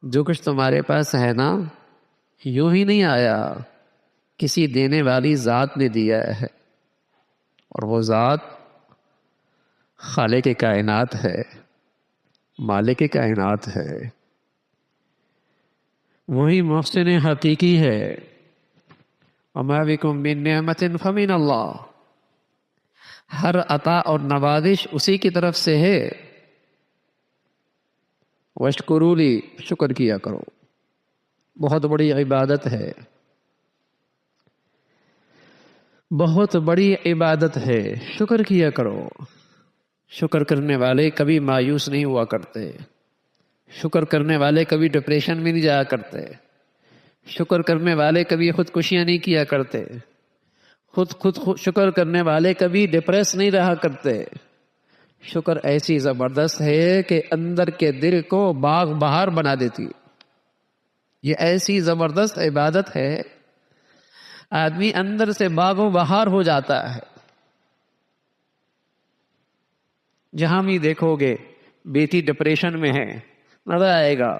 جو کچھ تمہارے پاس ہے نا یوں ہی نہیں آیا، کسی دینے والی ذات نے دیا ہے، اور وہ ذات خالق کائنات ہے، مالک کائنات ہے، وہی محسن حقیقی ہے۔ وما بکم من نعمت فمن اللہ، ہر عطا اور نوازش اسی کی طرف سے ہے۔ واشکروا لی، شکر کیا کرو، بہت بڑی عبادت ہے، بہت بڑی عبادت ہے، شکر کیا کرو۔ شکر کرنے والے کبھی مایوس نہیں ہوا کرتے، شکر کرنے والے کبھی ڈپریشن میں نہیں جایا کرتے، شکر کرنے والے کبھی خودکشیاں نہیں کیا کرتے، شکر کرنے والے کبھی ڈپریس نہیں رہا کرتے۔ شکر ایسی زبردست ہے کہ اندر کے دل کو باغ بہار بنا دیتی، یہ ایسی زبردست عبادت ہے، آدمی اندر سے باغ و بہار ہو جاتا ہے۔ جہاں بھی دیکھو گے بیٹی ڈپریشن میں ہے، نظر آئے گا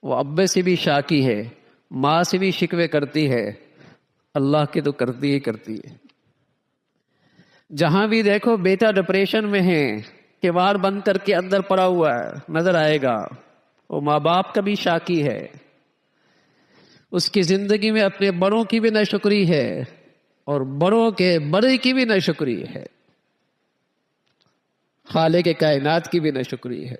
وہ ابے سے بھی شاکی ہے، ماں سے بھی شکوے کرتی ہے، اللہ کی تو کرتی ہی کرتی ہے۔ جہاں بھی دیکھو بیٹا ڈپریشن میں ہے، کیوار بند کر کے اندر پڑا ہوا ہے، نظر آئے گا وہ ماں باپ کا بھی شاکی ہے، اس کی زندگی میں اپنے بڑوں کی بھی ناشکری ہے اور بڑوں کے بڑے کی بھی ناشکری ہے، خالق کائنات کی بھی ناشکری ہے۔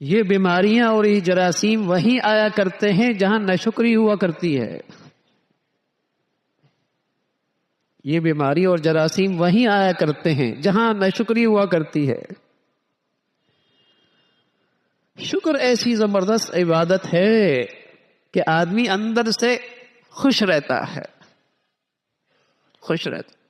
یہ بیماریاں اور یہ جراثیم وہیں آیا کرتے ہیں جہاں ناشکری ہوا کرتی ہے، یہ بیماری اور جراثیم وہیں آیا کرتے ہیں جہاں ناشکری ہوا کرتی ہے۔ شکر ایسی زبردست عبادت ہے کہ آدمی اندر سے خوش رہتا ہے، خوش رہتا ہے۔